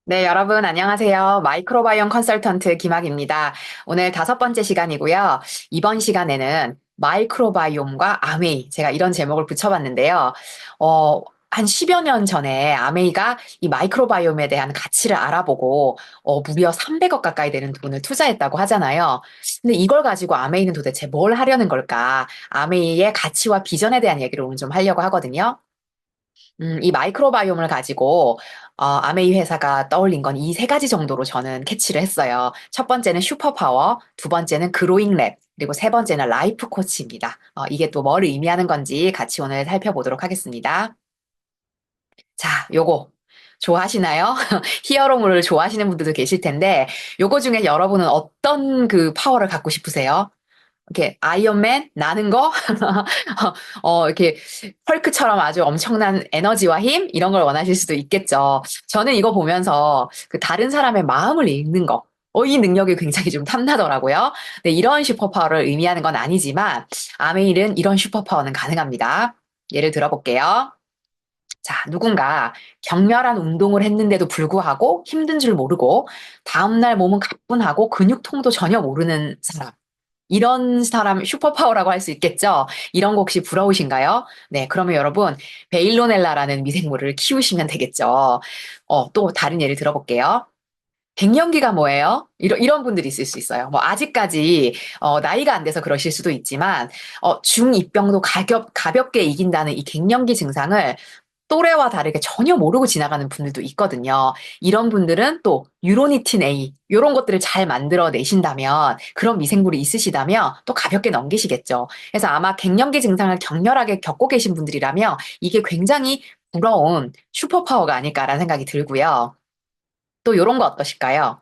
네, 여러분, 안녕하세요. 마이크로바이옴 컨설턴트 김학입니다. 오늘 5번째 시간이고요. 이번 시간에는 마이크로바이옴과 아메이, 제가 이런 제목을 붙여봤는데요. 어, 한 10여 년 전에 아메이가 이 마이크로바이옴에 대한 가치를 알아보고, 무려 300억 가까이 되는 돈을 투자했다고 하잖아요. 근데 이걸 가지고 아메이는 도대체 뭘 하려는 걸까? 아메이의 가치와 비전에 대한 얘기를 오늘 좀 하려고 하거든요. 이 마이크로바이옴을 가지고 아메이 회사가 떠올린 건 이 세 가지 정도로 저는 캐치를 했어요. 첫 번째는 슈퍼파워, 두 번째는 그로잉 랩, 그리고 세 번째는 라이프 코치입니다. 이게 또 뭘 의미하는 건지 같이 오늘 살펴보도록 하겠습니다. 자, 요거 좋아하시나요? 히어로물을 좋아하시는 분들도 계실 텐데 요거 중에 여러분은 어떤 그 파워를 갖고 싶으세요? 이렇게 아이언맨 나는 거 이렇게 헐크처럼 아주 엄청난 에너지와 힘 이런 걸 원하실 수도 있겠죠. 저는 이거 보면서 그 다른 사람의 마음을 읽는 거. 이 능력이 굉장히 좀 탐나더라고요. 네, 이런 슈퍼파워를 의미하는 건 아니지만 아메일은 이런 슈퍼파워는 가능합니다. 예를 들어볼게요. 자, 누군가 격렬한 운동을 했는데도 불구하고 힘든 줄 모르고 다음날 몸은 가뿐하고 근육통도 전혀 모르는 사람. 이런 사람 슈퍼파워라고 할 수 있겠죠? 이런 거 혹시 부러우신가요? 네, 그러면 여러분, 베일로넬라라는 미생물을 키우시면 되겠죠. 또 다른 예를 들어볼게요. 갱년기가 뭐예요? 이런 분들이 있을 수 있어요. 뭐, 아직까지, 나이가 안 돼서 그러실 수도 있지만, 중2병도 가볍게 이긴다는 이 갱년기 증상을 또래와 다르게 전혀 모르고 지나가는 분들도 있거든요. 이런 분들은 또 유로니틴 A 이런 것들을 잘 만들어 내신다면 그런 미생물이 있으시다면 또 가볍게 넘기시겠죠. 그래서 아마 갱년기 증상을 격렬하게 겪고 계신 분들이라면 이게 굉장히 부러운 슈퍼파워가 아닐까라는 생각이 들고요. 또 이런 거 어떠실까요?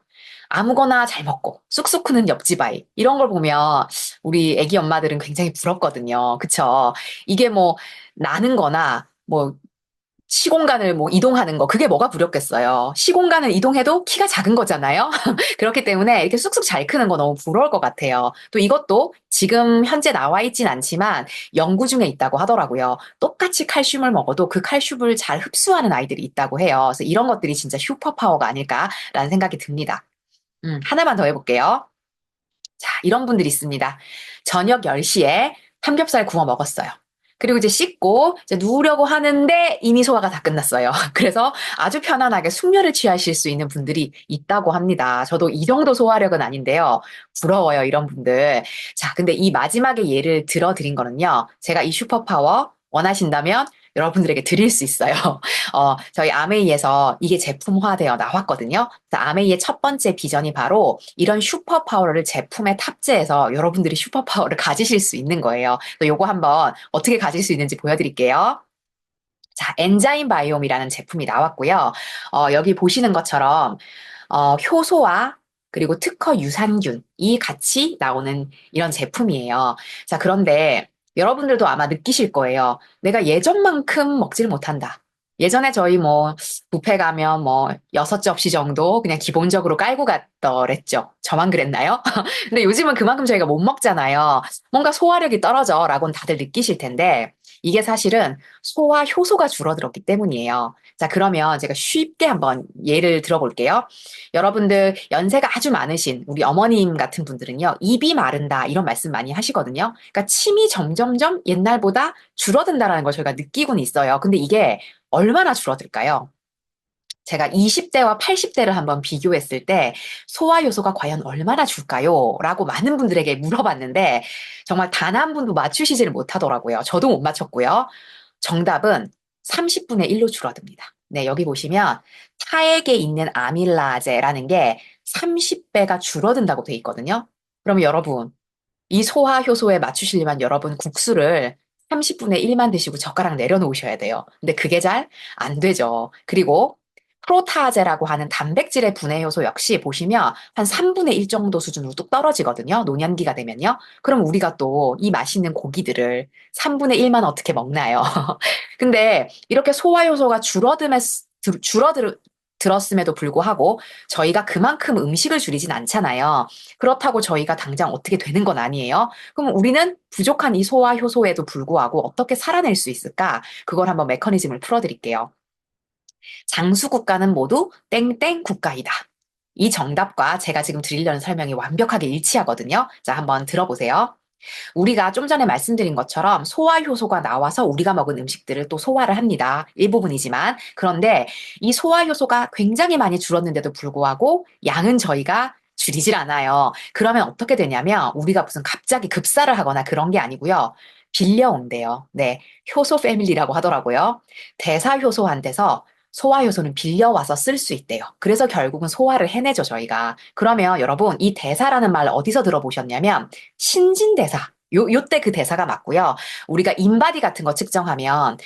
아무거나 잘 먹고 쑥쑥 크는 옆집 아이 이런 걸 보면 우리 애기 엄마들은 굉장히 부럽거든요. 그쵸? 이게 뭐 나는 거나 뭐 시공간을 뭐 이동하는 거, 그게 뭐가 부럽겠어요. 시공간을 이동해도 키가 작은 거잖아요. 그렇기 때문에 이렇게 쑥쑥 잘 크는 거 너무 부러울 것 같아요. 또 이것도 지금 현재 나와 있진 않지만 연구 중에 있다고 하더라고요. 똑같이 칼슘을 먹어도 그 칼슘을 잘 흡수하는 아이들이 있다고 해요. 그래서 이런 것들이 진짜 슈퍼파워가 아닐까라는 생각이 듭니다. 하나만 더 해볼게요. 자, 이런 분들이 있습니다. 저녁 10시에 삼겹살 구워 먹었어요. 그리고 이제 씻고 이제 누우려고 하는데 이미 소화가 다 끝났어요. 그래서 아주 편안하게 숙면을 취하실 수 있는 분들이 있다고 합니다. 저도 이 정도 소화력은 아닌데요. 부러워요, 이런 분들. 자, 근데 이 마지막에 예를 들어드린 거는요. 제가 이 슈퍼파워 원하신다면 여러분들에게 드릴 수 있어요. 저희 아메이에서 이게 제품화되어 나왔거든요. 그래서 아메이의 첫 번째 비전이 바로 이런 슈퍼파워를 제품에 탑재해서 여러분들이 슈퍼파워를 가지실 수 있는 거예요. 그래서 요거 한번 어떻게 가질 수 있는지 보여드릴게요. 자, 엔자임 바이옴이라는 제품이 나왔고요. 여기 보시는 것처럼 효소와 그리고 특허 유산균이 같이 나오는 이런 제품이에요. 자, 그런데 여러분들도 아마 느끼실 거예요. 내가 예전만큼 먹지를 못한다. 예전에 저희 뭐 뷔페 가면 뭐 6접시 정도 그냥 기본적으로 깔고 갔더랬죠. 저만 그랬나요? 근데 요즘은 그만큼 저희가 못 먹잖아요. 뭔가 소화력이 떨어져라고는 다들 느끼실 텐데 이게 사실은 소화 효소가 줄어들었기 때문이에요. 자, 그러면 제가 쉽게 한번 예를 들어볼게요. 여러분들 연세가 아주 많으신 우리 어머님 같은 분들은요, 입이 마른다 이런 말씀 많이 하시거든요. 그러니까 침이 점점점 옛날보다 줄어든다라는 걸 저희가 느끼고는 있어요. 근데 이게 얼마나 줄어들까요? 제가 20대와 80대를 한번 비교했을 때 소화 효소가 과연 얼마나 줄까요? 라고 많은 분들에게 물어봤는데 정말 단 한 분도 맞추시지를 못하더라고요. 저도 못 맞췄고요. 정답은 30분의 1로 줄어듭니다. 네, 여기 보시면 타액에 있는 아밀라제라는 게 30배가 줄어든다고 돼 있거든요. 그럼 여러분, 이 소화 효소에 맞추시려면 여러분 국수를 30분의 1만 드시고 젓가락 내려놓으셔야 돼요. 근데 그게 잘 안 되죠. 그리고 프로타아제라고 하는 단백질의 분해 효소 역시 보시면 한 3분의 1 정도 수준으로 뚝 떨어지거든요. 노년기가 되면요. 그럼 우리가 또 이 맛있는 고기들을 3분의 1만 어떻게 먹나요? 근데 이렇게 소화 효소가 줄어들었음에도 불구하고 저희가 그만큼 음식을 줄이진 않잖아요. 그렇다고 저희가 당장 어떻게 되는 건 아니에요. 그럼 우리는 부족한 이 소화 효소에도 불구하고 어떻게 살아낼 수 있을까? 그걸 한번 메커니즘을 풀어드릴게요. 장수 국가는 모두 땡땡 국가이다. 이 정답과 제가 지금 드리려는 설명이 완벽하게 일치하거든요. 자, 한번 들어보세요. 우리가 좀 전에 말씀드린 것처럼 소화 효소가 나와서 우리가 먹은 음식들을 또 소화를 합니다. 일부분이지만. 그런데 이 소화 효소가 굉장히 많이 줄었는데도 불구하고 양은 저희가 줄이질 않아요. 그러면 어떻게 되냐면 우리가 무슨 갑자기 급사를 하거나 그런 게 아니고요. 빌려온대요. 네. 효소 패밀리라고 하더라고요. 대사 효소한테서 소화 효소는 빌려와서 쓸 수 있대요. 그래서 결국은 소화를 해내죠, 저희가. 그러면 여러분, 이 대사라는 말 어디서 들어보셨냐면 신진대사. 요때 그 대사가 맞고요. 우리가 인바디 같은 거 측정하면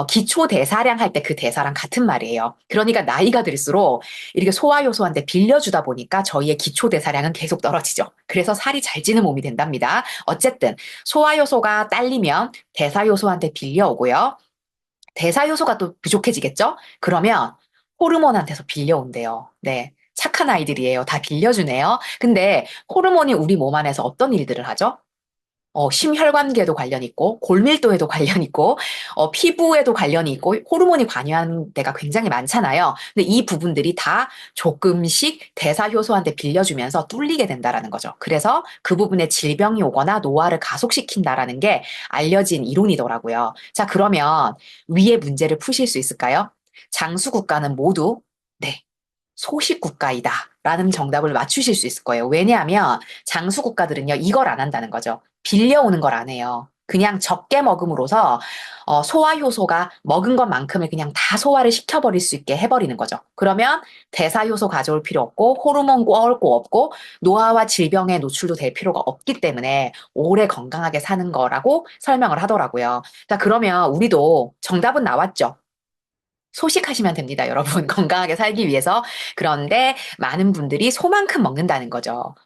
기초 대사량 할 때 그 대사랑 같은 말이에요. 그러니까 나이가 들수록 이렇게 소화효소한테 빌려주다 보니까 저희의 기초 대사량은 계속 떨어지죠. 그래서 살이 잘 찌는 몸이 된답니다. 어쨌든 소화효소가 딸리면 대사효소한테 빌려오고요. 대사효소가 또 부족해지겠죠? 그러면 호르몬한테서 빌려온대요. 네. 착한 아이들이에요. 다 빌려주네요. 근데 호르몬이 우리 몸 안에서 어떤 일들을 하죠? 심혈관계에도 관련 있고, 골밀도에도 관련 있고, 피부에도 관련이 있고, 호르몬이 관여하는 데가 굉장히 많잖아요. 근데 이 부분들이 다 조금씩 대사효소한테 빌려주면서 뚫리게 된다라는 거죠. 그래서 그 부분에 질병이 오거나 노화를 가속시킨다라는 게 알려진 이론이더라고요. 자, 그러면 위의 문제를 푸실 수 있을까요? 장수 국가는 모두, 네, 소식 국가이다. 라는 정답을 맞추실 수 있을 거예요. 왜냐하면 장수 국가들은요, 이걸 안 한다는 거죠. 빌려오는 걸 안 해요. 그냥 적게 먹음으로써 소화 효소가 먹은 것만큼을 그냥 다 소화를 시켜버릴 수 있게 해버리는 거죠. 그러면 대사 효소 가져올 필요 없고 호르몬 꼬을 거 없고 노화와 질병에 노출도 될 필요가 없기 때문에 오래 건강하게 사는 거라고 설명을 하더라고요. 자, 그러면 우리도 정답은 나왔죠. 소식하시면 됩니다, 여러분. 건강하게 살기 위해서. 그런데 많은 분들이 소만큼 먹는다는 거죠.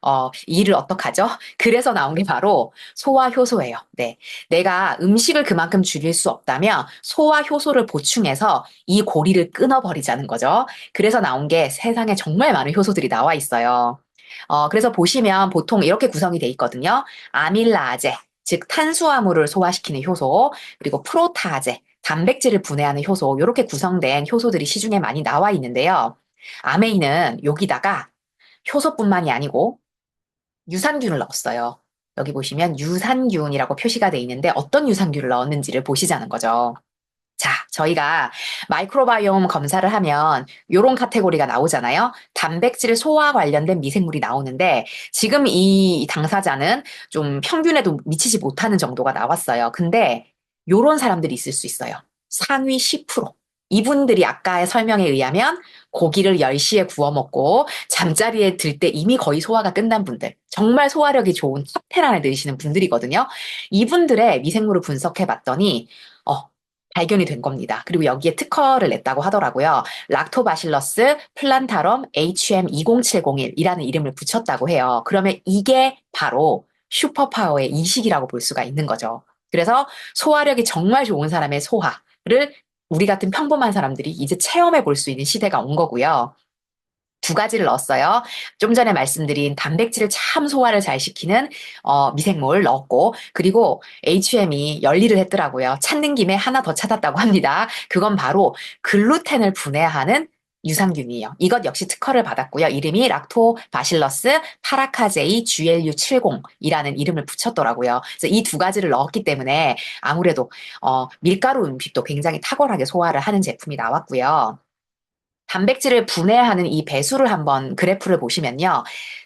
이를 어떡하죠? 그래서 나온 게 바로 소화효소예요. 네. 내가 음식을 그만큼 줄일 수 없다면 소화효소를 보충해서 이 고리를 끊어버리자는 거죠. 그래서 나온 게 세상에 정말 많은 효소들이 나와 있어요. 그래서 보시면 보통 이렇게 구성이 돼 있거든요. 아밀라제, 즉 탄수화물을 소화시키는 효소, 그리고 프로타제, 단백질을 분해하는 효소, 이렇게 구성된 효소들이 시중에 많이 나와 있는데요. 아메이는 여기다가 효소뿐만이 아니고 유산균을 넣었어요. 여기 보시면 유산균이라고 표시가 돼 있는데 어떤 유산균을 넣었는지를 보시자는 거죠. 자, 저희가 마이크로바이옴 검사를 하면 요런 카테고리가 나오잖아요. 단백질 소화 관련된 미생물이 나오는데 지금 이 당사자는 좀 평균에도 미치지 못하는 정도가 나왔어요. 근데 요런 사람들이 있을 수 있어요. 상위 10%. 이분들이 아까의 설명에 의하면 고기를 10시에 구워 먹고 잠자리에 들 때 이미 거의 소화가 끝난 분들, 정말 소화력이 좋은 탑10 안에 드시는 분들이거든요. 이분들의 미생물을 분석해 봤더니 발견이 된 겁니다. 그리고 여기에 특허를 냈다고 하더라고요. 락토바실러스 플란타럼 HM20701이라는 이름을 붙였다고 해요. 그러면 이게 바로 슈퍼파워의 이식이라고 볼 수가 있는 거죠. 그래서 소화력이 정말 좋은 사람의 소화를 우리 같은 평범한 사람들이 이제 체험해 볼 수 있는 시대가 온 거고요. 두 가지를 넣었어요. 좀 전에 말씀드린 단백질을 참 소화를 잘 시키는 미생물 넣었고 그리고 HM이 열일을 했더라고요. 찾는 김에 하나 더 찾았다고 합니다. 그건 바로 글루텐을 분해하는 유산균이에요. 이것 역시 특허를 받았고요. 이름이 락토바실러스 파라카제이 GLU70이라는 이름을 붙였더라고요. 그래서 이 두 가지를 넣었기 때문에 아무래도 밀가루 음식도 굉장히 탁월하게 소화를 하는 제품이 나왔고요. 단백질을 분해하는 이 배수를 한번 그래프를 보시면요.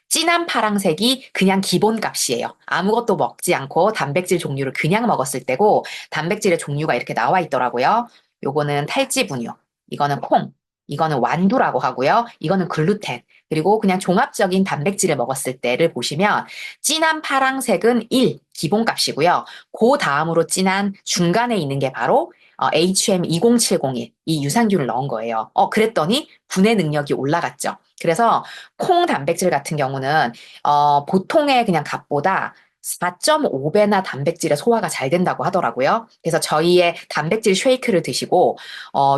진한 파랑색이 그냥 기본값이에요. 아무것도 먹지 않고 단백질 종류를 그냥 먹었을 때고 단백질의 종류가 이렇게 나와 있더라고요. 요거는 탈지분유, 이거는 콩, 이거는 완두라고 하고요. 이거는 글루텐. 그리고 그냥 종합적인 단백질을 먹었을 때를 보시면 진한 파랑색은 1, 기본값이고요. 그 다음으로 진한 중간에 있는 게 바로 HM20701, 이 유산균을 넣은 거예요. 그랬더니 분해 능력이 올라갔죠. 그래서 콩 단백질 같은 경우는 보통의 그냥 값보다 4.5배나 단백질의 소화가 잘 된다고 하더라고요. 그래서 저희의 단백질 쉐이크를 드시고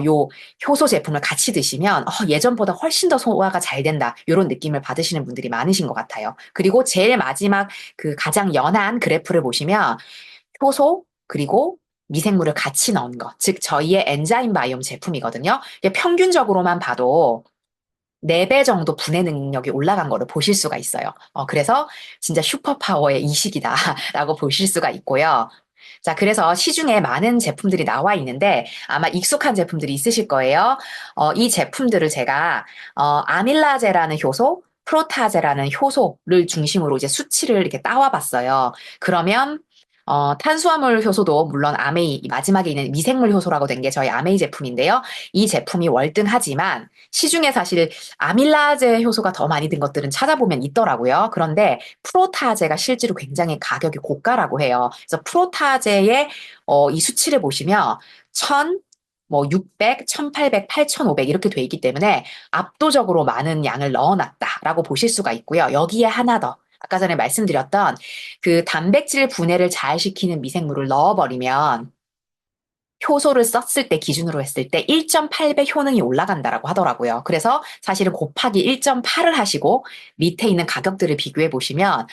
요 효소 제품을 같이 드시면 예전보다 훨씬 더 소화가 잘 된다. 이런 느낌을 받으시는 분들이 많으신 것 같아요. 그리고 제일 마지막 그 가장 연한 그래프를 보시면 효소 그리고 미생물을 같이 넣은 것, 즉 저희의 엔자임 바이옴 제품이거든요. 이게 평균적으로만 봐도 4배 정도 분해 능력이 올라간 거를 보실 수가 있어요. 그래서 진짜 슈퍼파워의 이식이다라고 보실 수가 있고요. 자, 그래서 시중에 많은 제품들이 나와 있는데 아마 익숙한 제품들이 있으실 거예요. 이 제품들을 제가 아밀라제라는 효소, 프로타제라는 효소를 중심으로 이제 수치를 이렇게 따와 봤어요. 그러면 탄수화물 효소도 물론 아메이, 마지막에 있는 미생물 효소라고 된 게 저희 아메이 제품인데요. 이 제품이 월등하지만 시중에 사실 아밀라제 효소가 더 많이 든 것들은 찾아보면 있더라고요. 그런데 프로타제가 실제로 굉장히 가격이 고가라고 해요. 그래서 프로타제의 이 수치를 보시면 1000, 뭐 600, 1800, 8500 이렇게 돼 있기 때문에 압도적으로 많은 양을 넣어놨다라고 보실 수가 있고요. 여기에 하나 더. 아까 전에 말씀드렸던 그 단백질 분해를 잘 시키는 미생물을 넣어버리면 효소를 썼을 때 기준으로 했을 때 1.8배 효능이 올라간다라고 하더라고요. 그래서 사실은 곱하기 1.8을 하시고 밑에 있는 가격들을 비교해 보시면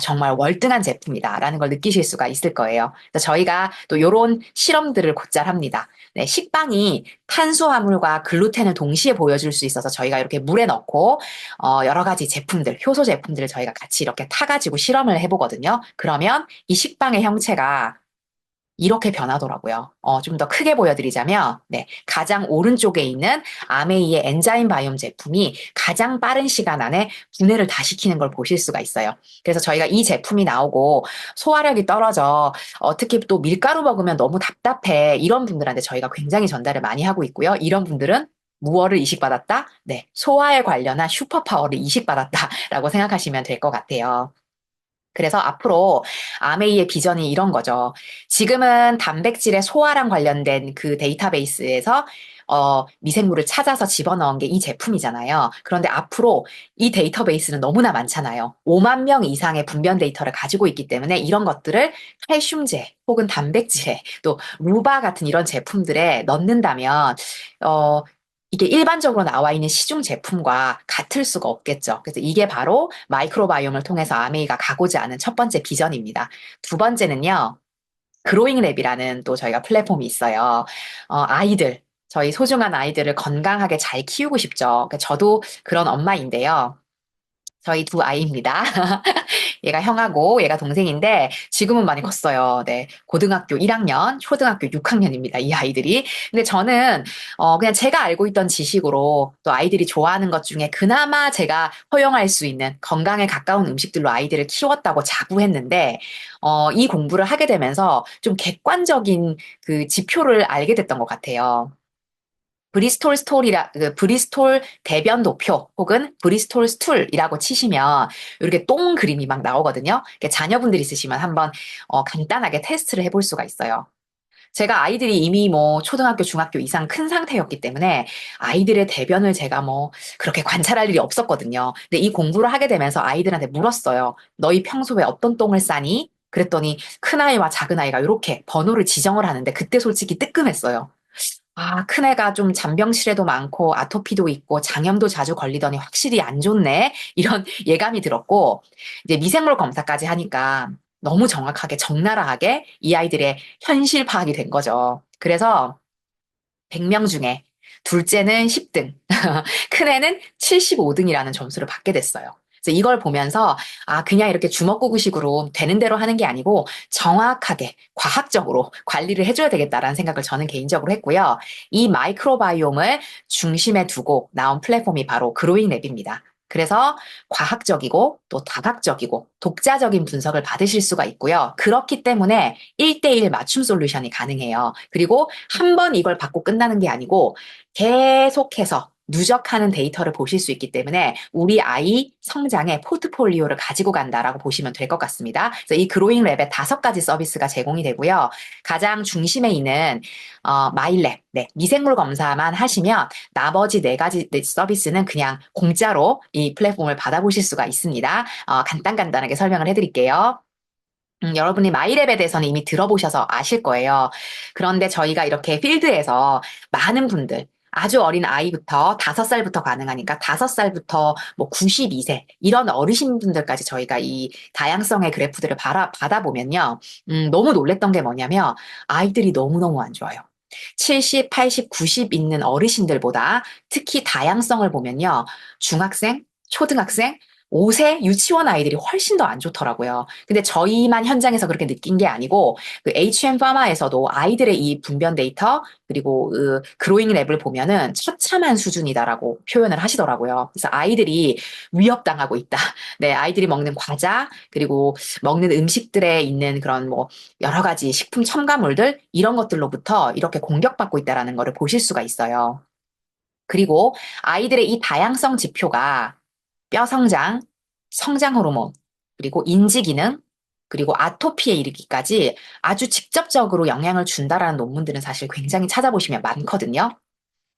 정말 월등한 제품이다라는 걸 느끼실 수가 있을 거예요. 그래서 저희가 또 이런 실험들을 곧잘 합니다. 네, 식빵이 탄수화물과 글루텐을 동시에 보여줄 수 있어서 저희가 이렇게 물에 넣고 여러 가지 제품들, 효소 제품들을 저희가 같이 이렇게 타가지고 실험을 해보거든요. 그러면 이 식빵의 형체가 이렇게 변하더라고요. 좀 더 크게 보여드리자면, 네, 가장 오른쪽에 있는 아메이의 엔자임 바이옴 제품이 가장 빠른 시간 안에 분해를 다 시키는 걸 보실 수가 있어요. 그래서 저희가 이 제품이 나오고 소화력이 떨어져, 특히 또 밀가루 먹으면 너무 답답해. 이런 분들한테 저희가 굉장히 전달을 많이 하고 있고요. 이런 분들은 무엇을 이식받았다? 네, 소화에 관련한 슈퍼파워를 이식받았다라고 생각하시면 될 것 같아요. 그래서 앞으로 아메이의 비전이 이런 거죠. 지금은 단백질의 소화랑 관련된 그 데이터베이스에서 미생물을 찾아서 집어넣은 게 이 제품이잖아요. 그런데 앞으로 이 데이터베이스는 너무나 많잖아요. 5만 명 이상의 분변 데이터를 가지고 있기 때문에 이런 것들을 칼슘제 혹은 단백질에 또 루바 같은 이런 제품들에 넣는다면 이게 일반적으로 나와 있는 시중 제품과 같을 수가 없겠죠. 그래서 이게 바로 마이크로바이옴을 통해서 아메이가 가고자 하는 첫 번째 비전입니다. 두 번째는요, 그로잉 랩이라는 또 저희가 플랫폼이 있어요. 아이들, 저희 소중한 아이들을 건강하게 잘 키우고 싶죠. 그러니까 저도 그런 엄마인데요. 저희 두 아이입니다. 얘가 형하고 얘가 동생인데 지금은 많이 컸어요. 네. 고등학교 1학년, 초등학교 6학년입니다. 이 아이들이. 근데 저는 그냥 제가 알고 있던 지식으로 또 아이들이 좋아하는 것 중에 그나마 제가 허용할 수 있는 건강에 가까운 음식들로 아이들을 키웠다고 자부했는데 이 공부를 하게 되면서 좀 객관적인 그 지표를 알게 됐던 것 같아요. 브리스톨 대변 도표 혹은 브리스톨 스툴이라고 치시면 이렇게 똥 그림이 막 나오거든요. 자녀분들 있으시면 한번 간단하게 테스트를 해볼 수가 있어요. 제가 아이들이 이미 뭐 초등학교, 중학교 이상 큰 상태였기 때문에 아이들의 대변을 제가 뭐 그렇게 관찰할 일이 없었거든요. 근데 이 공부를 하게 되면서 아이들한테 물었어요. 너희 평소에 어떤 똥을 싸니? 그랬더니 큰아이와 작은아이가 이렇게 번호를 지정을 하는데 그때 솔직히 뜨끔했어요. 아, 큰애가 좀 잔병치레도 많고 아토피도 있고 장염도 자주 걸리더니 확실히 안 좋네. 이런 예감이 들었고, 이제 미생물 검사까지 하니까 너무 정확하게, 적나라하게 이 아이들의 현실 파악이 된 거죠. 그래서 100명 중에 둘째는 10등, 큰애는 75등이라는 점수를 받게 됐어요. 그래서 이걸 보면서 그냥 이렇게 주먹구구식으로 되는 대로 하는 게 아니고 정확하게 과학적으로 관리를 해줘야 되겠다라는 생각을 저는 개인적으로 했고요. 이 마이크로바이옴을 중심에 두고 나온 플랫폼이 바로 그로잉 랩입니다. 그래서 과학적이고 또 다각적이고 독자적인 분석을 받으실 수가 있고요. 그렇기 때문에 1대1 맞춤 솔루션이 가능해요. 그리고 한 번 이걸 받고 끝나는 게 아니고 계속해서 누적하는 데이터를 보실 수 있기 때문에 우리 아이 성장의 포트폴리오를 가지고 간다라고 보시면 될 것 같습니다. 그래서 이 그로잉 랩에 5가지 서비스가 제공이 되고요. 가장 중심에 있는 마일랩, 네, 미생물 검사만 하시면 나머지 4가지 서비스는 그냥 공짜로 이 플랫폼을 받아보실 수가 있습니다. 간단하게 설명을 해드릴게요. 여러분이 마이랩에 대해서는 이미 들어보셔서 아실 거예요. 그런데 저희가 이렇게 필드에서 많은 분들, 아주 어린 아이부터 5살부터 가능하니까 5살부터 뭐 92세 이런 어르신분들까지 저희가 이 다양성의 그래프들을 받아보면요. 너무 놀랬던 게 뭐냐면 아이들이 너무너무 안 좋아요. 70, 80, 90 있는 어르신들보다 특히 다양성을 보면요. 중학생, 초등학생, 5세 유치원 아이들이 훨씬 더 안 좋더라고요. 근데 저희만 현장에서 그렇게 느낀 게 아니고 그 HM 파마에서도 아이들의 이 분변 데이터 그리고 그 그로잉 랩을 보면은 처참한 수준이다라고 표현을 하시더라고요. 그래서 아이들이 위협당하고 있다. 네, 아이들이 먹는 과자 그리고 먹는 음식들에 있는 그런 뭐 여러 가지 식품 첨가물들 이런 것들로부터 이렇게 공격받고 있다라는 거를 보실 수가 있어요. 그리고 아이들의 이 다양성 지표가 뼈 성장, 성장 호르몬, 그리고 인지 기능, 그리고 아토피에 이르기까지 아주 직접적으로 영향을 준다라는 논문들은 사실 굉장히 찾아보시면 많거든요.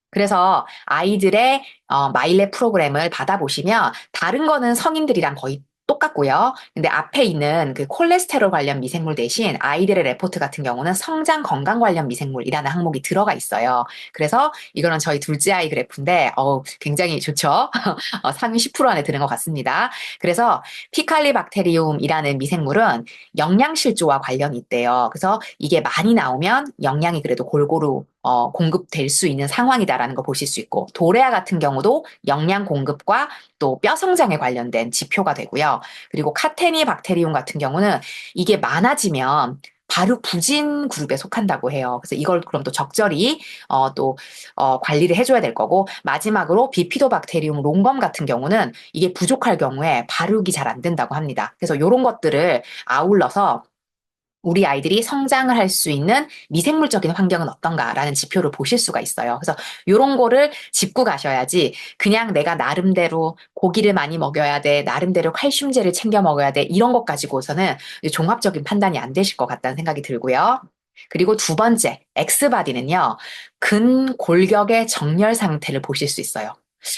그래서 아이들의 마일랩 프로그램을 받아보시면 다른 거는 성인들이랑 거의 똑같고요. 근데 앞에 있는 그 콜레스테롤 관련 미생물 대신 아이들의 레포트 같은 경우는 성장 건강 관련 미생물이라는 항목이 들어가 있어요. 그래서 이거는 저희 둘째 아이 그래프인데 굉장히 좋죠. 상위 10% 안에 드는 것 같습니다. 그래서 피칼리박테리움이라는 미생물은 영양실조와 관련이 있대요. 그래서 이게 많이 나오면 영양이 그래도 골고루 공급될 수 있는 상황이다라는 거 보실 수 있고, 도레아 같은 경우도 영양 공급과 또 뼈 성장에 관련된 지표가 되고요. 그리고 카테니 박테리움 같은 경우는 이게 많아지면 바로 부진 그룹에 속한다고 해요. 그래서 이걸 그럼 또 적절히 관리를 해줘야 될 거고, 마지막으로 비피도박테리움 롱검 같은 경우는 이게 부족할 경우에 발육이 잘 안 된다고 합니다. 그래서 이런 것들을 아울러서 우리 아이들이 성장을 할 수 있는 미생물적인 환경은 어떤가라는 지표를 보실 수가 있어요. 그래서 이런 거를 짚고 가셔야지 그냥 내가 나름대로 고기를 많이 먹여야 돼, 나름대로 칼슘제를 챙겨 먹어야 돼, 이런 것 가지고서는 종합적인 판단이 안 되실 것 같다는 생각이 들고요. 그리고 두 번째, 엑스바디는요, 근골격의 정렬 상태를 보실 수 있어요.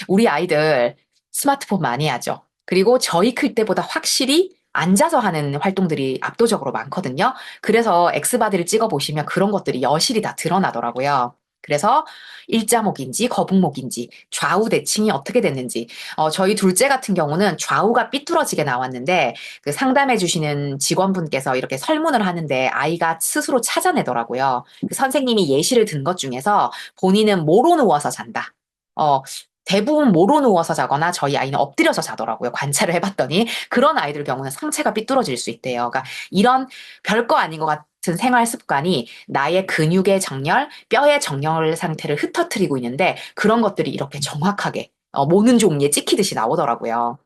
우리 아이들 스마트폰 많이 하죠. 그리고 저희 클 때보다 확실히 앉아서 하는 활동들이 압도적으로 많거든요. 그래서 엑스바디를 찍어보시면 그런 것들이 여실히 다 드러나더라고요. 그래서 일자목인지 거북목인지 좌우 대칭이 어떻게 됐는지 저희 둘째 같은 경우는 좌우가 삐뚤어지게 나왔는데 그 상담해 주시는 직원분께서 이렇게 설문을 하는데 아이가 스스로 찾아내더라고요. 그 선생님이 예시를 든 것 중에서 본인은 모로 누워서 잔다. 어, 대부분 모로 누워서 자거나 저희 아이는 엎드려서 자더라고요. 관찰을 해봤더니 그런 아이들 경우는 상체가 삐뚤어질 수 있대요. 그러니까 이런 별거 아닌 것 같은 생활 습관이 나의 근육의 정렬, 뼈의 정렬 상태를 흩어뜨리고 있는데 그런 것들이 이렇게 정확하게 모는 종이에 찍히듯이 나오더라고요.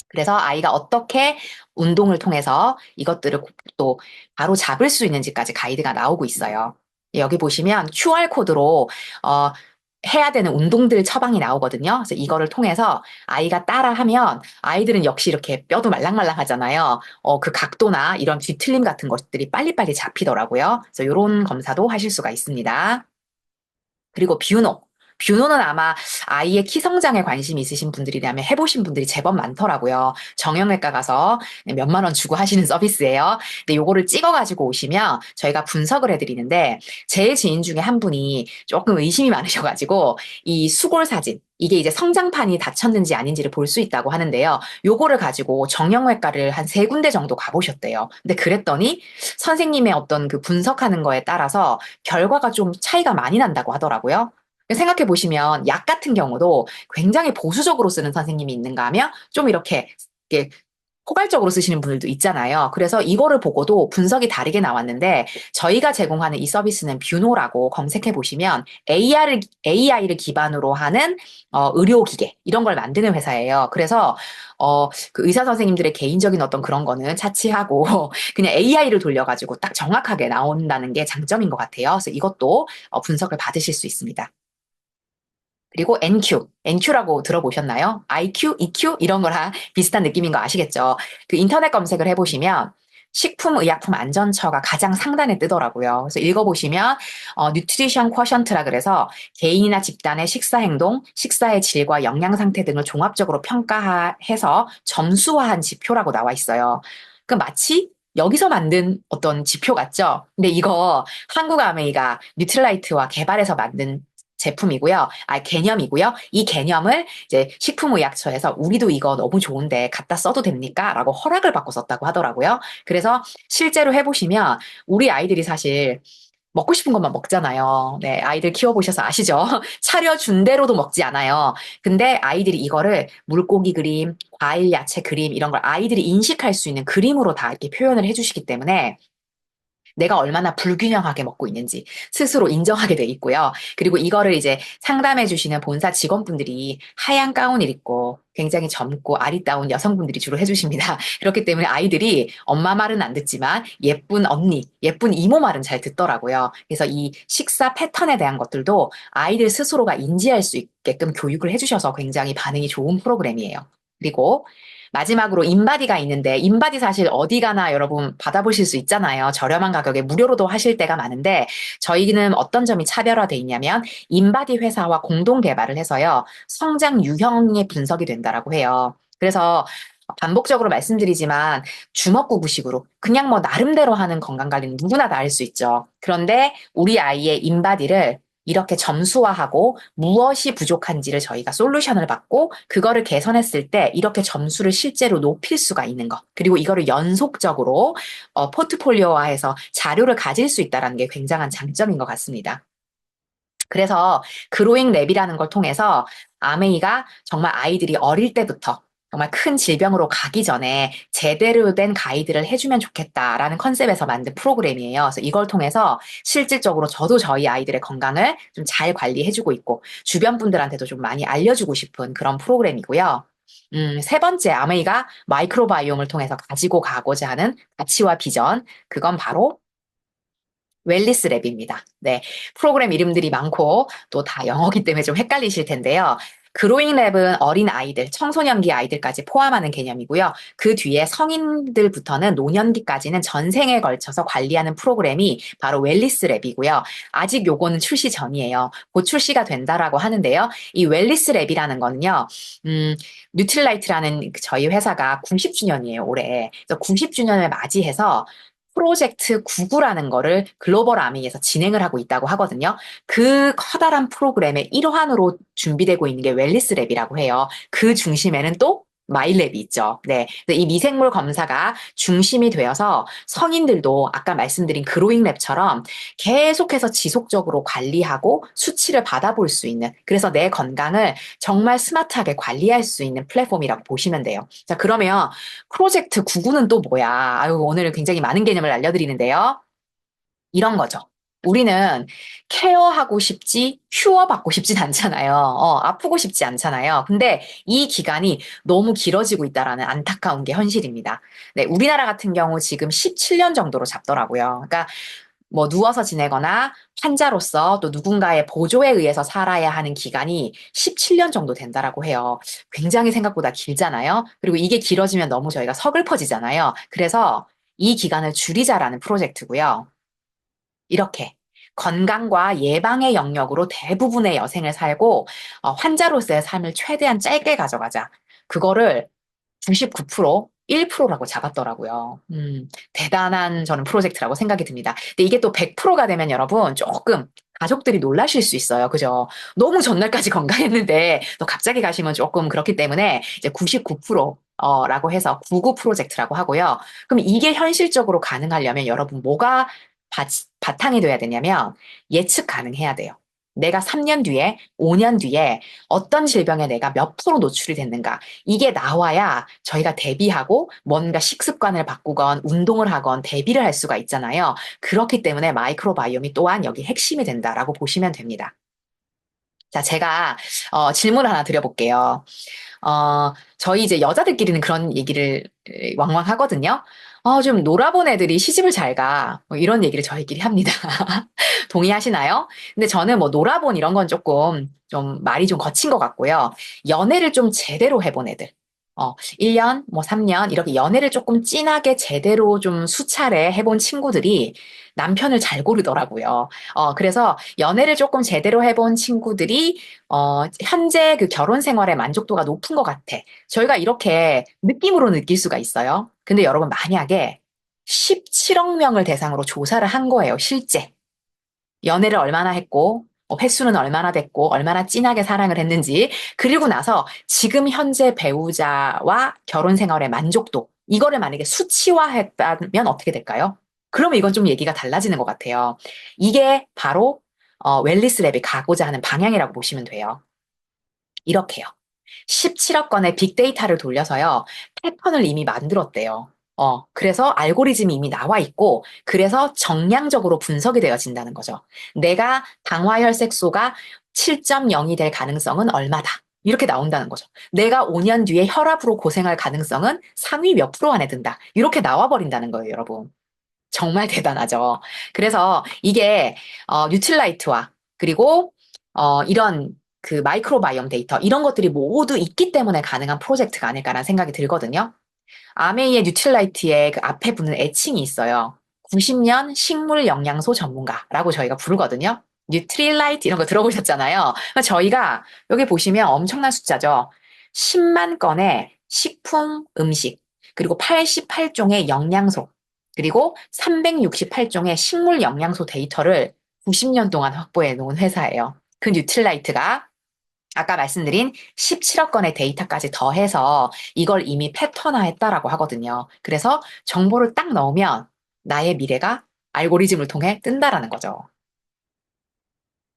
그래서 아이가 어떻게 운동을 통해서 이것들을 또 바로 잡을 수 있는지까지 가이드가 나오고 있어요. 여기 보시면 QR코드로 해야 되는 운동들 처방이 나오거든요. 그래서 이거를 통해서 아이가 따라하면 아이들은 역시 이렇게 뼈도 말랑말랑하잖아요. 그 각도나 이런 뒤틀림 같은 것들이 빨리빨리 잡히더라고요. 그래서 이런 검사도 하실 수가 있습니다. 그리고 뷰노. 뷰노는 아마 아이의 키 성장에 관심이 있으신 분들이라면 해보신 분들이 제법 많더라고요. 정형외과 가서 몇만 원 주고 하시는 서비스예요. 근데 요거를 찍어가지고 오시면 저희가 분석을 해드리는데 제 지인 중에 한 분이 조금 의심이 많으셔가지고 이 수골 사진, 이게 이제 성장판이 다쳤는지 아닌지를 볼 수 있다고 하는데요. 요거를 가지고 정형외과를 한 3군데 정도 가보셨대요. 근데 그랬더니 선생님의 어떤 그 분석하는 거에 따라서 결과가 좀 차이가 많이 난다고 하더라고요. 생각해 보시면 약 같은 경우도 굉장히 보수적으로 쓰는 선생님이 있는가 하면 좀 이렇게 포괄적으로 쓰시는 분들도 있잖아요. 그래서 이거를 보고도 분석이 다르게 나왔는데 저희가 제공하는 이 서비스는 뷰노라고 검색해 보시면 AI를 기반으로 하는 의료기계 이런 걸 만드는 회사예요. 그래서 그 의사 선생님들의 개인적인 어떤 그런 거는 차치하고 그냥 AI를 돌려가지고 딱 정확하게 나온다는 게 장점인 것 같아요. 그래서 이것도 분석을 받으실 수 있습니다. 그리고 NQ라고 들어보셨나요? IQ, EQ 이런 거랑 비슷한 느낌인 거 아시겠죠? 그 인터넷 검색을 해보시면 식품의약품안전처가 가장 상단에 뜨더라고요. 그래서 읽어보시면 뉴트리션 쿼션트라 그래서 개인이나 집단의 식사 행동, 식사의 질과 영양 상태 등을 종합적으로 평가해서 점수화한 지표라고 나와 있어요. 그 마치 여기서 만든 어떤 지표 같죠? 근데 이거 한국아메이가 뉴트라이트와 개발해서 만든 제품이고요. 개념이고요. 이 개념을 이제 식품의약처에서 우리도 이거 너무 좋은데 갖다 써도 됩니까? 라고 허락을 받고 썼다고 하더라고요. 그래서 실제로 해보시면 우리 아이들이 사실 먹고 싶은 것만 먹잖아요. 네, 아이들 키워보셔서 아시죠? 차려준 대로도 먹지 않아요. 근데 아이들이 이거를 물고기 그림, 과일, 야채 그림 이런 걸 아이들이 인식할 수 있는 그림으로 다 이렇게 표현을 해주시기 때문에 내가 얼마나 불균형하게 먹고 있는지 스스로 인정하게 돼 있고요. 그리고 이거를 이제 상담해 주시는 본사 직원분들이 하얀 가운을 입고 굉장히 젊고 아리따운 여성분들이 주로 해주십니다. 그렇기 때문에 아이들이 엄마 말은 안 듣지만 예쁜 언니, 예쁜 이모 말은 잘 듣더라고요. 그래서 이 식사 패턴에 대한 것들도 아이들 스스로가 인지할 수 있게끔 교육을 해주셔서 굉장히 반응이 좋은 프로그램이에요. 그리고 마지막으로 인바디가 있는데 인바디 사실 어디 가나 여러분 받아보실 수 있잖아요. 저렴한 가격에 무료로도 하실 때가 많은데 저희는 어떤 점이 차별화돼 있냐면 인바디 회사와 공동 개발을 해서요. 성장 유형의 분석이 된다라고 해요. 그래서 반복적으로 말씀드리지만 주먹구구식으로 그냥 뭐 나름대로 하는 건강관리는 누구나 다 할 수 있죠. 그런데 우리 아이의 인바디를 이렇게 점수화하고 무엇이 부족한지를 저희가 솔루션을 받고 그거를 개선했을 때 이렇게 점수를 실제로 높일 수가 있는 것. 그리고 이거를 연속적으로 포트폴리오화해서 자료를 가질 수 있다는 게 굉장한 장점인 것 같습니다. 그래서 그로잉 랩이라는 걸 통해서 아메이가 정말 아이들이 어릴 때부터 정말 큰 질병으로 가기 전에 제대로 된 가이드를 해주면 좋겠다라는 컨셉에서 만든 프로그램이에요. 그래서 이걸 통해서 실질적으로 저도 저희 아이들의 건강을 좀 잘 관리해주고 있고 주변 분들한테도 좀 많이 알려주고 싶은 그런 프로그램이고요. 세 번째 아메이가 마이크로바이옴을 통해서 가지고 가고자 하는 가치와 비전, 그건 바로 웰리스 랩입니다. 네. 프로그램 이름들이 많고 또 다 영어기 때문에 좀 헷갈리실 텐데요. 그로잉 랩은 어린 아이들, 청소년기 아이들까지 포함하는 개념이고요. 그 뒤에 성인들부터는 노년기까지는 전생에 걸쳐서 관리하는 프로그램이 바로 웰리스 랩이고요. 아직 요거는 출시 전이에요. 곧 출시가 된다라고 하는데요. 이 웰리스 랩이라는 거는요. 뉴트릴라이트라는 저희 회사가 90주년이에요, 올해. 그래서 90주년을 맞이해서 프로젝트 99라는 거를 글로벌 아미에서 진행을 하고 있다고 하거든요. 그 커다란 프로그램의 일환으로 준비되고 있는 게 웰리스 랩이라고 해요. 그 중심에는 또 마일랩이 있죠. 네. 이 미생물 검사가 중심이 되어서 성인들도 아까 말씀드린 그로잉 랩처럼 계속해서 지속적으로 관리하고 수치를 받아볼 수 있는, 그래서 내 건강을 정말 스마트하게 관리할 수 있는 플랫폼이라고 보시면 돼요. 자, 그러면 프로젝트 99는 또 뭐야? 아유, 오늘 굉장히 많은 개념을 알려드리는데요. 이런 거죠. 우리는 케어하고 싶지, 휴어 받고 싶진 않잖아요. 아프고 싶지 않잖아요. 근데 이 기간이 너무 길어지고 있다라는 안타까운 게 현실입니다. 네, 우리나라 같은 경우 지금 17년 정도로 잡더라고요. 그러니까 뭐 누워서 지내거나 환자로서 또 누군가의 보조에 의해서 살아야 하는 기간이 17년 정도 된다라고 해요. 굉장히 생각보다 길잖아요. 그리고 이게 길어지면 너무 저희가 서글퍼지잖아요. 그래서 이 기간을 줄이자라는 프로젝트고요. 이렇게 건강과 예방의 영역으로 대부분의 여생을 살고 환자로서의 삶을 최대한 짧게 가져가자. 그거를 99%, 1%라고 잡았더라고요. 대단한 저는 프로젝트라고 생각이 듭니다. 근데 이게 또 100%가 되면 여러분 조금 가족들이 놀라실 수 있어요. 그죠? 너무 전날까지 건강했는데 또 갑자기 가시면 조금 그렇기 때문에 이제 99% 라고 해서 99 프로젝트라고 하고요. 그럼 이게 현실적으로 가능하려면 여러분 뭐가 바탕이 돼야 되냐면 예측 가능해야 돼요. 내가 3년 뒤에, 5년 뒤에 어떤 질병에 내가 몇 프로 노출이 됐는가. 이게 나와야 저희가 대비하고 뭔가 식습관을 바꾸건 운동을 하건 대비를 할 수가 있잖아요. 그렇기 때문에 마이크로바이옴이 또한 여기 핵심이 된다라고 보시면 됩니다. 자, 제가 질문 하나 드려볼게요. 저희 이제 여자들끼리는 그런 얘기를 왕왕 하거든요. 좀 놀아본 애들이 시집을 잘 가. 뭐 이런 얘기를 저희끼리 합니다. 동의하시나요? 근데 저는 뭐 놀아본 이런 건 조금 좀 말이 좀 거친 것 같고요. 연애를 좀 제대로 해본 애들. 1년, 뭐 3년, 이렇게 연애를 조금 진하게 제대로 좀 수차례 해본 친구들이 남편을 잘 고르더라고요. 그래서 연애를 조금 제대로 해본 친구들이, 현재 그 결혼 생활의 만족도가 높은 것 같아. 저희가 이렇게 느낌으로 느낄 수가 있어요. 근데 여러분, 만약에 17억 명을 대상으로 조사를 한 거예요, 실제. 연애를 얼마나 했고, 횟수는 얼마나 됐고 얼마나 진하게 사랑을 했는지 그리고 나서 지금 현재 배우자와 결혼 생활의 만족도 이거를 만약에 수치화했다면 어떻게 될까요? 그러면 이건 좀 얘기가 달라지는 것 같아요. 이게 바로 웰리스 랩이 가고자 하는 방향이라고 보시면 돼요. 이렇게요. 17억 건의 빅데이터를 돌려서요. 패턴을 이미 만들었대요. 그래서 알고리즘이 이미 나와 있고, 그래서 정량적으로 분석이 되어진다는 거죠. 내가 당화혈색소가 7.0이 될 가능성은 얼마다. 이렇게 나온다는 거죠. 내가 5년 뒤에 혈압으로 고생할 가능성은 상위 몇 프로 안에 든다. 이렇게 나와버린다는 거예요, 여러분. 정말 대단하죠. 그래서 이게 뉴틸라이트와 그리고 이런 그 마이크로바이옴 데이터 이런 것들이 모두 있기 때문에 가능한 프로젝트가 아닐까라는 생각이 들거든요. 아메이의 뉴틸라이트의 그 앞에 붙는 애칭이 있어요. 90년 식물 영양소 전문가라고 저희가 부르거든요. 뉴트릴라이트 이런 거 들어보셨잖아요. 그러니까 저희가 여기 보시면 엄청난 숫자죠. 10만 건의 식품, 음식, 그리고 88종의 영양소, 그리고 368종의 식물 영양소 데이터를 90년 동안 확보해 놓은 회사예요. 그 뉴트릴라이트가 아까 말씀드린 17억 건의 데이터까지 더해서 이걸 이미 패턴화했다라고 하거든요. 그래서 정보를 딱 넣으면 나의 미래가 알고리즘을 통해 뜬다라는 거죠.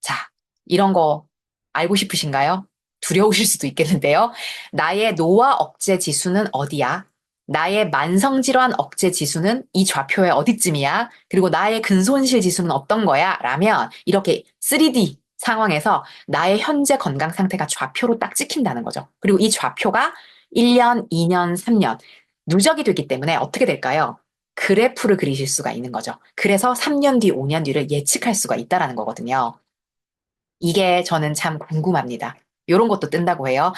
자, 이런 거 알고 싶으신가요? 두려우실 수도 있겠는데요. 나의 노화 억제 지수는 어디야? 나의 만성질환 억제 지수는 이 좌표의 어디쯤이야? 그리고 나의 근손실 지수는 어떤 거야? 라면 이렇게 3D 상황에서 나의 현재 건강 상태가 좌표로 딱 찍힌다는 거죠. 그리고 이 좌표가 1년, 2년, 3년 누적이 되기 때문에 어떻게 될까요? 그래프를 그리실 수가 있는 거죠. 그래서 3년 뒤, 5년 뒤를 예측할 수가 있다라는 거거든요. 이게 저는 참 궁금합니다. 요런 것도 뜬다고 해요.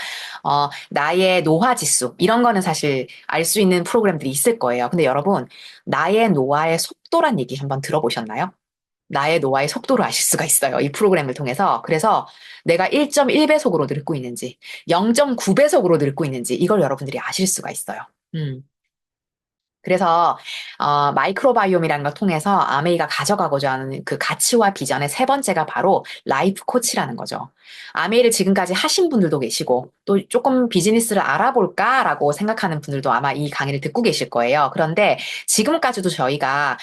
나의 노화 지수, 이런 거는 사실 알 수 있는 프로그램들이 있을 거예요. 근데 여러분, 나의 노화의 속도란 얘기 한번 들어보셨나요? 나의 노화의 속도를 아실 수가 있어요. 이 프로그램을 통해서. 그래서 내가 1.1배속으로 늙고 있는지, 0.9배속으로 늙고 있는지, 이걸 여러분들이 아실 수가 있어요. 음. 그래서 마이크로바이옴이라는 걸 통해서 아메이가 가져가고자 하는 그 가치와 비전의 세 번째가 바로 라이프 코치라는 거죠. 아메이를 지금까지 하신 분들도 계시고 또 조금 비즈니스를 알아볼까라고 생각하는 분들도 아마 이 강의를 듣고 계실 거예요. 그런데 지금까지도 저희가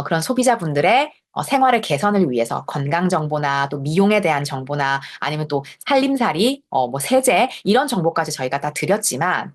그런 소비자분들의 생활의 개선을 위해서 건강 정보나 또 미용에 대한 정보나 아니면 또 살림살이, 뭐 세제 이런 정보까지 저희가 다 드렸지만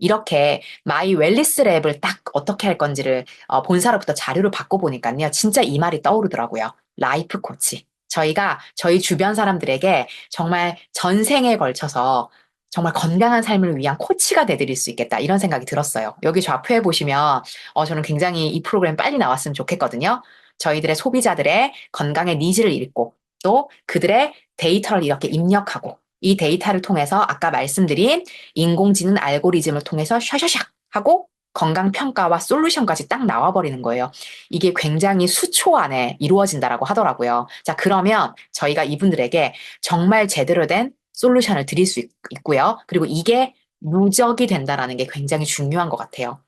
이렇게 마이 웰리스 랩을 딱 어떻게 할 건지를 본사로부터 자료를 받고 보니까요. 진짜 이 말이 떠오르더라고요. 라이프 코치. 저희가 저희 주변 사람들에게 정말 전생에 걸쳐서 정말 건강한 삶을 위한 코치가 돼드릴 수 있겠다. 이런 생각이 들었어요. 여기 좌표에 보시면 저는 굉장히 이 프로그램 빨리 나왔으면 좋겠거든요. 저희들의 소비자들의 건강의 니즈를 읽고 또 그들의 데이터를 이렇게 입력하고 이 데이터를 통해서 아까 말씀드린 인공지능 알고리즘을 통해서 샤샤샥 하고 건강 평가와 솔루션까지 딱 나와버리는 거예요. 이게 굉장히 수초 안에 이루어진다라고 하더라고요. 자, 그러면 저희가 이분들에게 정말 제대로 된 솔루션을 드릴 수 있고요. 그리고 이게 누적이 된다라는 게 굉장히 중요한 것 같아요.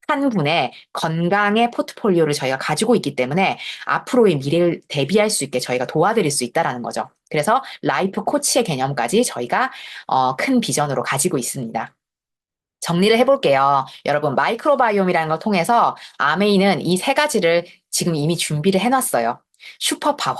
한 분의 건강의 포트폴리오를 저희가 가지고 있기 때문에 앞으로의 미래를 대비할 수 있게 저희가 도와드릴 수 있다라는 거죠. 그래서 라이프 코치의 개념까지 저희가 큰 비전으로 가지고 있습니다. 정리를 해볼게요. 여러분, 마이크로바이옴이라는 걸 통해서 아메이는 이 세 가지를 지금 이미 준비를 해놨어요. 슈퍼파워.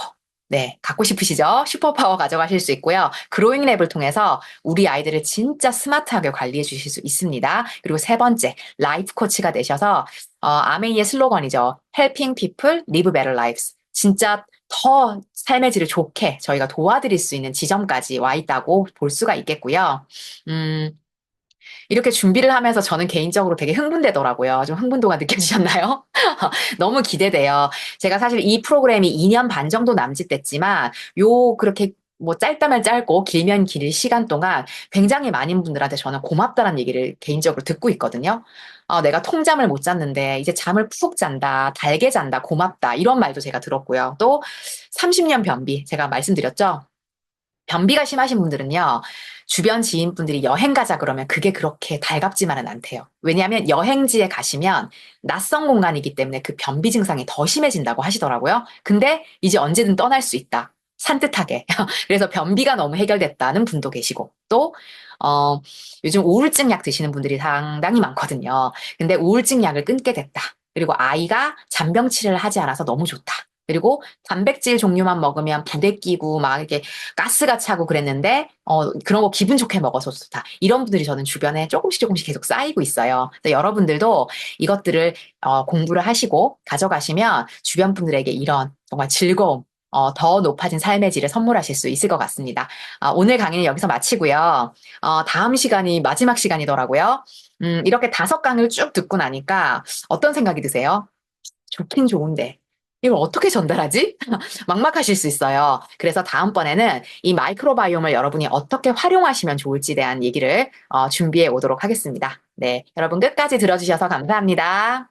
네, 갖고 싶으시죠? 슈퍼파워 가져가실 수 있고요. 그로잉 랩을 통해서 우리 아이들을 진짜 스마트하게 관리해 주실 수 있습니다. 그리고 세 번째, 라이프 코치가 되셔서 아메이의 슬로건이죠. Helping people live better lives. 진짜 더 삶의 질을 좋게 저희가 도와드릴 수 있는 지점까지 와 있다고 볼 수가 있겠고요. 음, 이렇게 준비를 하면서 저는 개인적으로 되게 흥분되더라고요. 좀 흥분도가 느껴지셨나요? 너무 기대돼요. 제가 사실 이 프로그램이 2년 반 정도 남짓됐지만 그렇게 뭐 짧다면 짧고 길면 길 시간 동안 굉장히 많은 분들한테 저는 고맙다는 얘기를 개인적으로 듣고 있거든요. 내가 통잠을 못 잤는데 이제 잠을 푹 잔다, 달게 잔다, 고맙다 이런 말도 제가 들었고요. 또 30년 변비 제가 말씀드렸죠. 변비가 심하신 분들은요, 주변 지인분들이 여행 가자 그러면 그게 그렇게 달갑지만은 않대요. 왜냐하면 여행지에 가시면 낯선 공간이기 때문에 그 변비 증상이 더 심해진다고 하시더라고요. 근데 이제 언제든 떠날 수 있다. 산뜻하게. 그래서 변비가 너무 해결됐다는 분도 계시고, 또, 어, 요즘 우울증 약 드시는 분들이 상당히 많거든요. 근데 우울증 약을 끊게 됐다. 그리고 아이가 잔병 치레를 하지 않아서 너무 좋다. 그리고 단백질 종류만 먹으면 부대 끼고 막 이렇게 가스가 차고 그랬는데, 그런 거 기분 좋게 먹어서 좋다. 이런 분들이 저는 주변에 조금씩 조금씩 계속 쌓이고 있어요. 그래서 여러분들도 이것들을 공부를 하시고 가져가시면 주변 분들에게 이런 정말 즐거움, 더 높아진 삶의 질을 선물하실 수 있을 것 같습니다. 오늘 강의는 여기서 마치고요. 다음 시간이 마지막 시간이더라고요. 이렇게 5강을 쭉 듣고 나니까 어떤 생각이 드세요? 좋긴 좋은데. 이걸 어떻게 전달하지? 막막하실 수 있어요. 그래서 다음번에는 이 마이크로바이옴을 여러분이 어떻게 활용하시면 좋을지 대한 얘기를 준비해 오도록 하겠습니다. 네. 여러분 끝까지 들어주셔서 감사합니다.